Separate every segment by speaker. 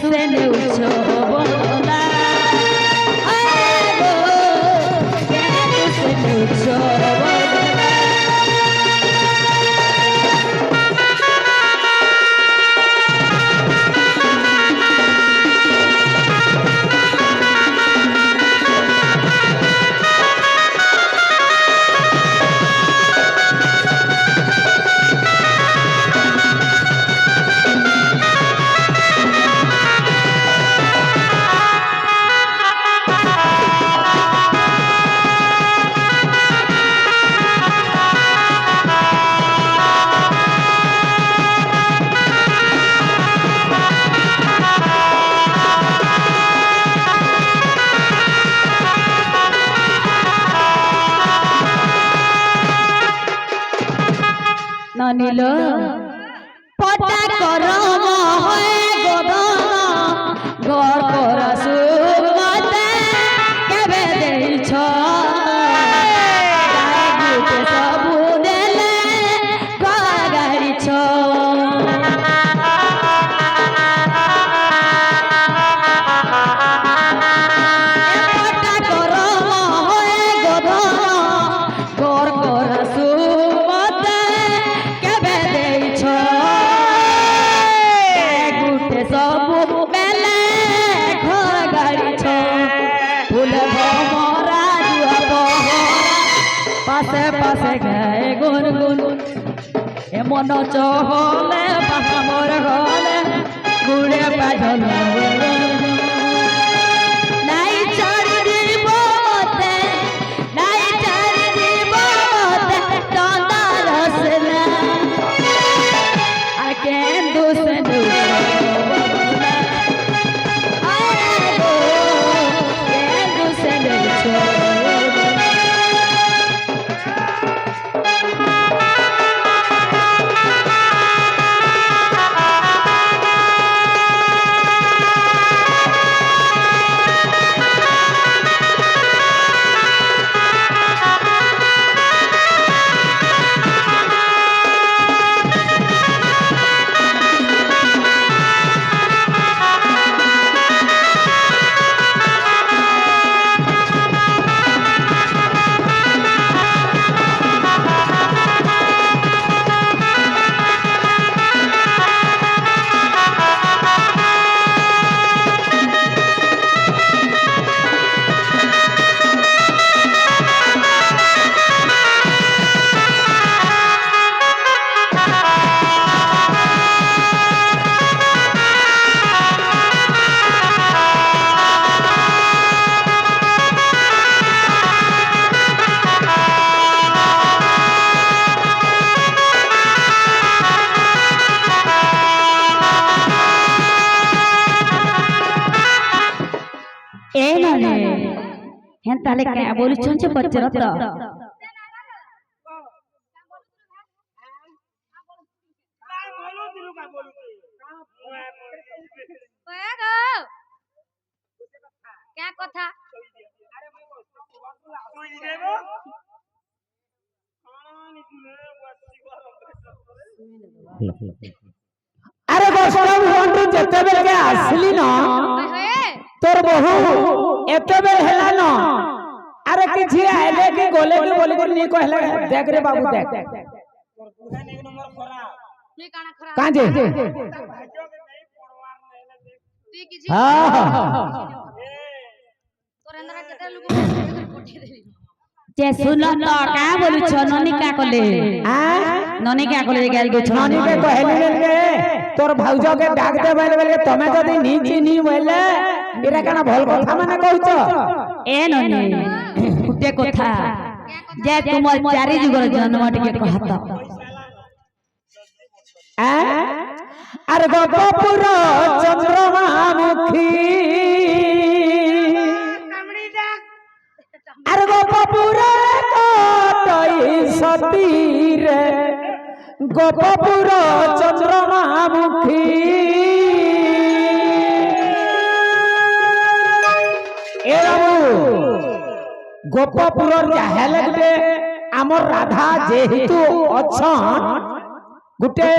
Speaker 1: से नेउछो बोला आगो केंदु से नेउछो नील पटा करम है गोधन घर कर सुमते केबे देइछ गाय सबु देले गाड़ीछ पटा करम है गोधन घर कर सुमते सबु बेले घर गाड़ी छ फूल भमरा जुआ बहरा पासे पासे गाए गुनगुन ए मन चहले पाखा मोर गले गुड़े बाजल नाई चढ़ दीबते नाई चढ़ दीबते चंदा रसना आ केंदु से ताले क्या बोलु छे पचरत क्या कथा
Speaker 2: अरे बसराम हुंटू जते बेल के आसली न तोर बहु एते बेल हेला न अरे किछि आइले के गोले के बोली कर नी कहला देख रे बाबू देख पुरान एक नंबर खराब नी काना खराब काजे ती किछि हां तोर अंदर केते लोग कोठी देली
Speaker 1: जे सुन तो का बोलु छ ननी का कले हां ननी का कले गेल गो छ
Speaker 2: ननी के कहली लेल के तोर भौजो के डाक दे बेले तमे जदी नी चिनी बोले इरा काना भल कथा माने कहउछ
Speaker 1: ए ननी गुटे कथा जे तुम चारि जुगर जन्म टिके कहत
Speaker 2: अरे गोपपुर चंद्रमा मुखी अरे गोपपुर कतई सती रे गोपपुर चंद्रमा मुखी ए गोपपुर जाहेले गुटे आमर राधा जेहेतु अच्छन गुटे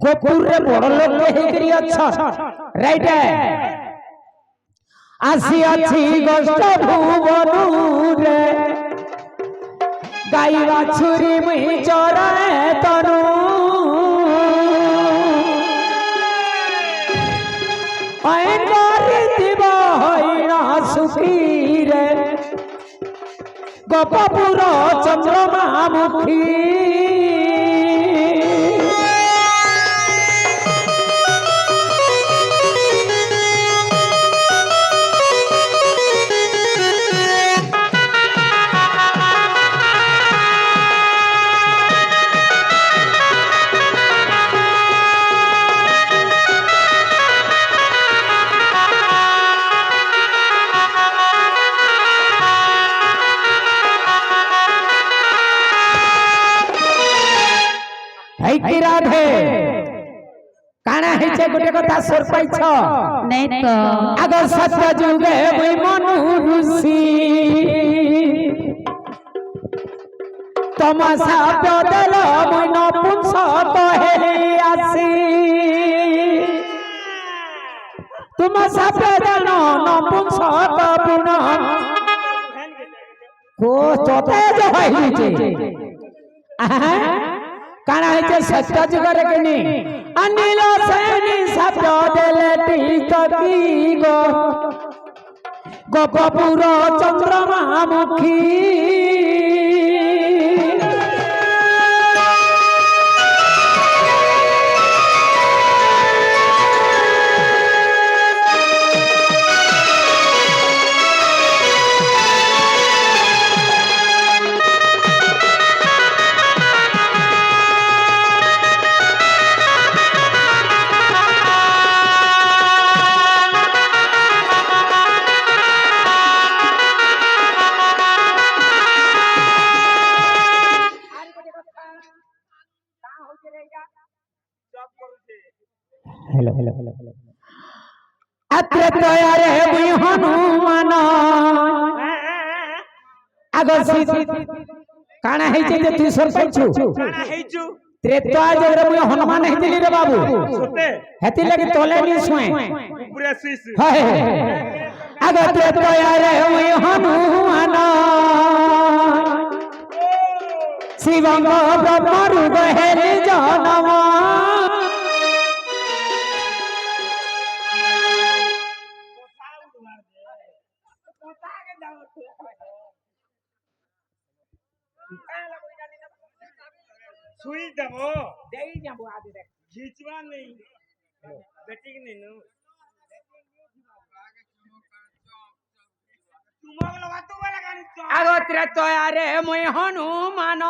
Speaker 2: गोपुर रे बड़ लोक हेकरी अच्छन রাইট আসিয়াছি গোষ্ঠ ভুবনুরে গাই বাছুরি মুই চরায় তনু আইন করি দিব হইরা সুখীরে গোপপুর চন্দ্রমা মুখী রাধে কানা হইছে গোটে কথা সর পাইছ
Speaker 1: নেই তো
Speaker 2: আগ সত্য যুগে মুই মনু ঋষি তমাশা বদল মুই নপুংসক হেলি আসি তমাশা বদল নপুংসক পুন কো তোতে যে হইছে কানা হইছে সত্য যুগরে কিনি অনিল সেনি শব্দ দেলে টিকি গো গোপপুর চন্দ্রমা মুখী हेलो हेलो हेलो हेलो अत्र तयारे मुई हनुमान आगसी काना हेचे जे तू सर पाइछु
Speaker 3: काना हेचु
Speaker 2: त्रेता जगरे मुई हनुमान हेतिली रे बाबू
Speaker 3: सते
Speaker 2: हेति लगे तोले नि सोए
Speaker 3: पूरा सीस
Speaker 2: हाय आग त्रेतायारे मुई हनुमान शिवंग ब्रह्म रूप हेली जनवा
Speaker 3: सुई दबो
Speaker 2: देई जाबो आदि देख
Speaker 3: खींचवा नहीं बैटिंग नहीं नो तुम लगा तो वाला गाड़ी
Speaker 2: आगो त्रेतायारे मुई हनुमान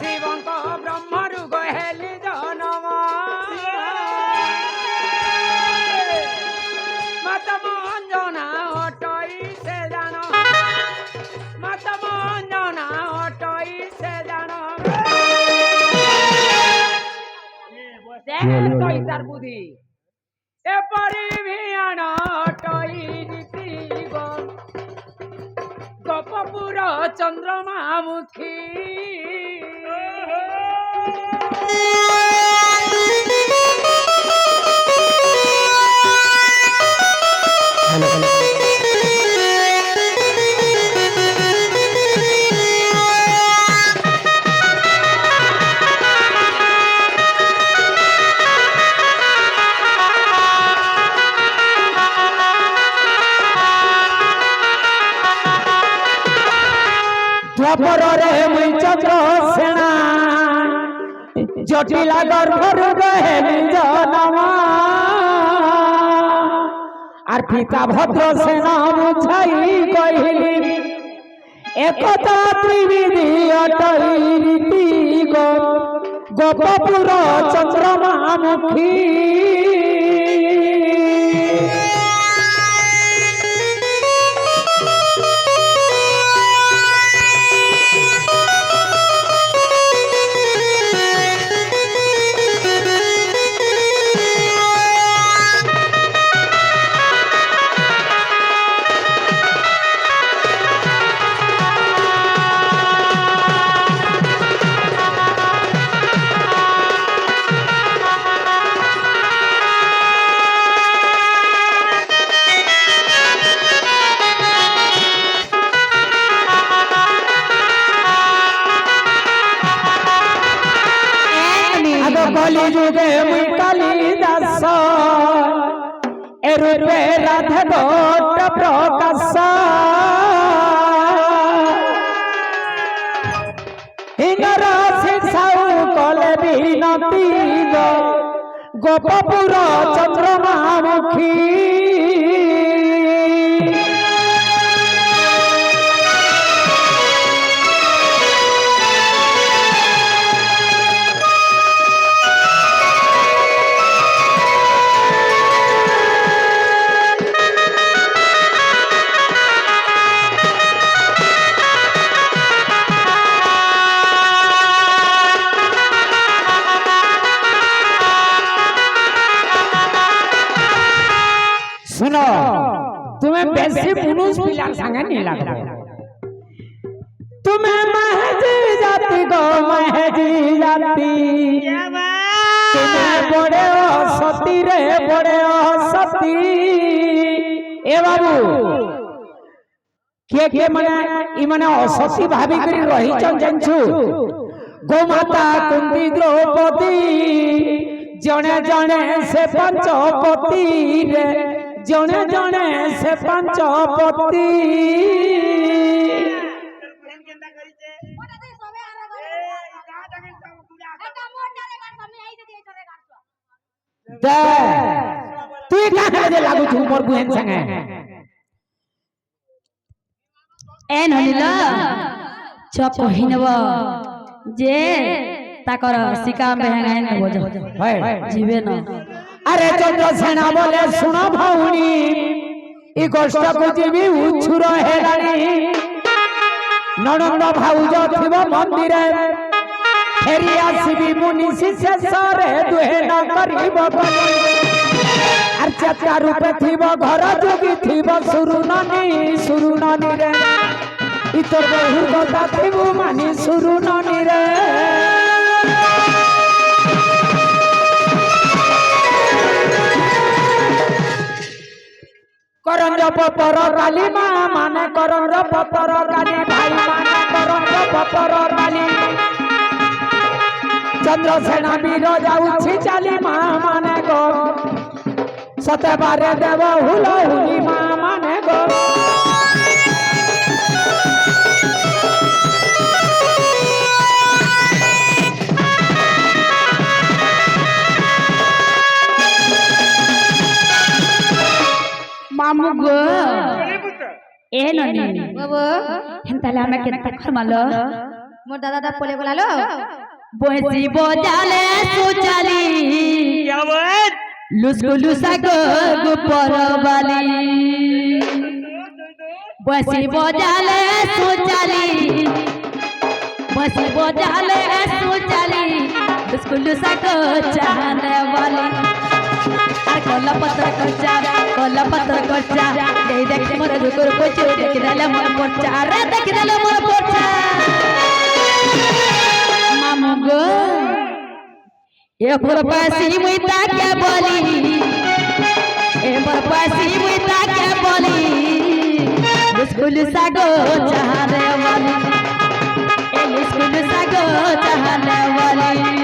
Speaker 2: शिवंग ब्रह्म रूप हेली जनवा मत मंजना अटई से जानो मत मंजना अटई से जानो देख तो इधर बुद्धि ए परिभियान अटई नीति गो गोपपुर चंद्रमा मुखी हेलो हेलो द्वापर रे मुई चंद्र सेना जटिला गर्भर गहेली जनवा আর পিতা ভদ্র সেনা বুঝাই কহিলি একতা ত্রিবিধি অটই রীতি গোপপুর চন্দ্রমা মুখী যে মুই কালিদাস এ রূপে রাধে গোট প্রকাশ হিঙ্গর শিক্ষাও কলে বিনতি গোপপুর চন্দ্রমা মুখী सुनो तुम्हें बेसी पुरुष पिला संगे नहीं लगता तुम्हें महजी जाती गो महजी जाती तुम्हें बड़े हो सती रे बड़े हो सती ए बाबू के मने ई मने असती भाभी करी रही चन जंचु गो माता कुंती द्रौपदी जने जने से पंचपति रे जने जने से पंचपति दे तू का करे लागू छु मोर बुहेन संगे
Speaker 1: ए नलिला च कहिनब जे ताकर सिका बेहंगाय न बोझ जीवे न
Speaker 2: अरे चंद्रसेना बोले सुनो भौणी ई गोष्ठ को जीवी उछुर हेलानी ननंद भाउज थिबो मंदिरे फेरी आसीबी मुनि शेषरे दुहे न करिबो आर चाचा रूपे थिबो घर जोगी थिबो सुरुननी रे ई तोर बहु कथा थिबो मानी सुरुननी रे करंज पपर काली माँ माने करंज पपर काली भाई माने करंज पपर काली चंद्रसेना वीर जाउछि चाली माँ माने गो सते बारे देव हुल हुली माँ माने गो
Speaker 1: मामू गो ए ननी बाबू हेंताले हमें केता खमालो
Speaker 4: मोर दादा दा पोले गलालो
Speaker 1: बसी बजाले सुचाली
Speaker 3: क्या बात
Speaker 1: लुसको लुसाको गुपरवाली बसी बजाले सुचाली लुसको लुसाको चाहने वाली कला पत्थर कच्चा देख मोर रुकर कोचो देख देले मोर पोचा रे देख देले मोर पोचा मामू गो ए पर पासी मुइता के बोली स्कूल सागो चाहने वाली स्कूल सागो चाहने वाली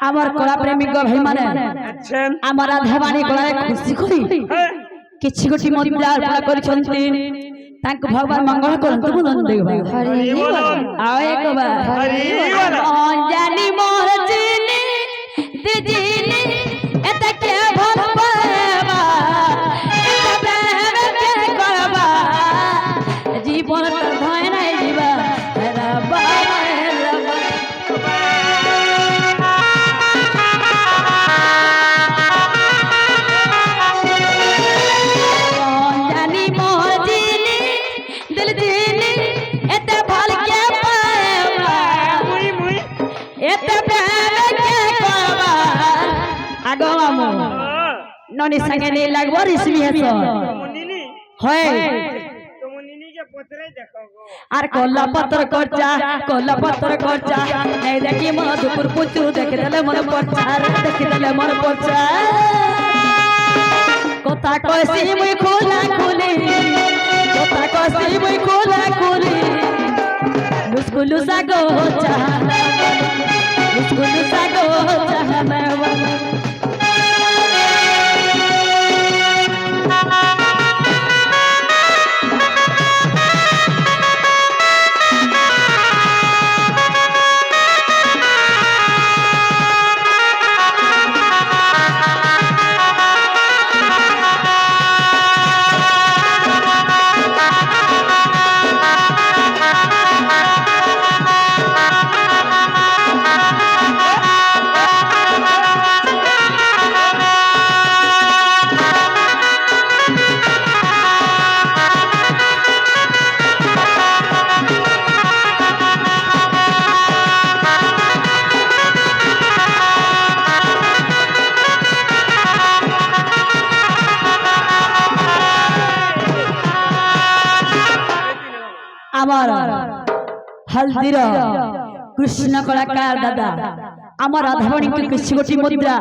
Speaker 1: আমার কলা প্রেমিক ভাই মানে
Speaker 3: আচ্ছা
Speaker 1: আমার রাধাবাণী গলায় খুশি করি কিছু গোটি মুদ্রা অর্পণ করিছন্তি তাঙ্ক ভগবান মঙ্গল করন্তু বলন দেব
Speaker 4: হরি বল
Speaker 1: আও একবার
Speaker 3: হরি বল
Speaker 1: জানি মোর জিনি দিজিনি আগো মামু ননি সঙ্গে নেই লাগবো রিসবি হেস
Speaker 3: নিনি
Speaker 1: হয়
Speaker 3: তোমার নিনিকে পত্রে দেখো গো
Speaker 1: আর কল্লা পত্র করছা এই দেখি মধুপুর পুচু দেখে দিলে মনে পড়ছা রে দেখে দিলে মনে পড়ছা কথা কইছি মুই খোলা খুলি কথা কইছি মুই খোলা খুলি লুসকুলু সাগো চাহানা লুসকুলু সাগো চাহানা আমার হলদির কৃষ্ণ কলাকার দাদা আমার রাধামণিকে କିଛି ଗୋଟି ମୁଦ୍ରା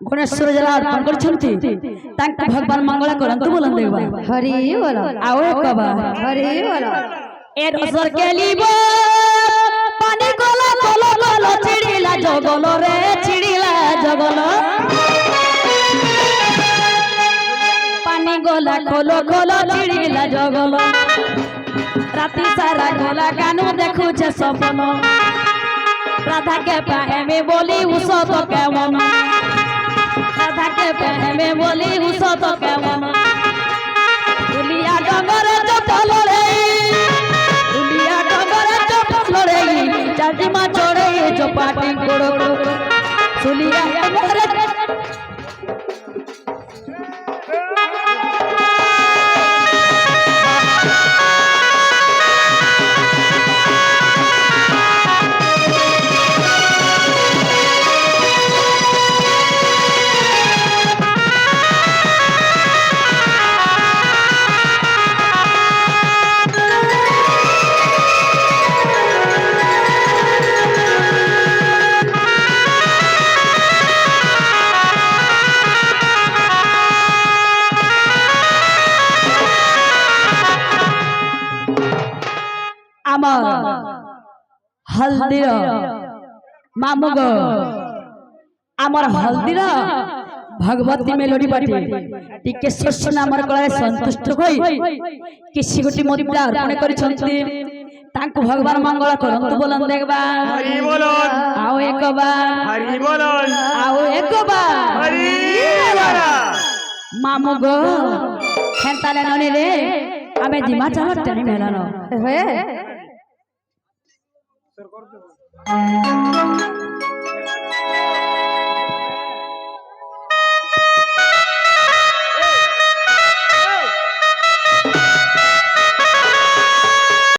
Speaker 1: ଗଣେଶ୍ୱର ଜେଲା ଅର୍ପଣ କରିଛନ୍ତି ତାଙ୍କୁ ଭଗବାନ ମଙ୍ଗଳ କରନ୍ତୁ ବୋଲନ୍ତୁ ଦେବା
Speaker 4: हरि बोलो
Speaker 1: ଆଉ ଏକ ବା
Speaker 4: हरि बोलो
Speaker 1: ଏ ରସର କେଲିବ ପାଣି ଗଲ ଗଲ ଗଲ ଚିଡ଼ିଲା ଜଗଲ ରେ ଚିଡ଼ିଲା ଜଗଲ ପାଣି ଗଲା ଖୋଲ ଖୋଲ ଚିଡ଼ିଲା ଜଗଲ রাতি সারা গোলা কানু দেখুছে সপন রাধাকে প্রেমে বলি উষত কেমন রাধাকে প্রেমে বলি উষত কেমন দুলিয়া ডগরে চপল রে দুলিয়া ডগরে চপল রে চাটিমা চড়ে চপাটি কোড়ো সুলিয়া ডগরে আমার হলদির মামুগ আমার হলদির ভগবতী মেলোডি পাটি টিকে শস্য নামর কলারে সন্তুষ্ট হই কিছু গোটি মুদ্রা অর্পণ করিছন্তি তাଙ୍କୁ ভগবান মঙ্গল করন্তু বলন দেখবা
Speaker 3: হরি বলন
Speaker 1: আও একবা
Speaker 3: হরি বলন
Speaker 1: আও একবা
Speaker 3: হরি বলন
Speaker 1: মামুগ হেন্তালে ননি রে আমি জিমা চাল টানি মেলানো
Speaker 4: হয়ে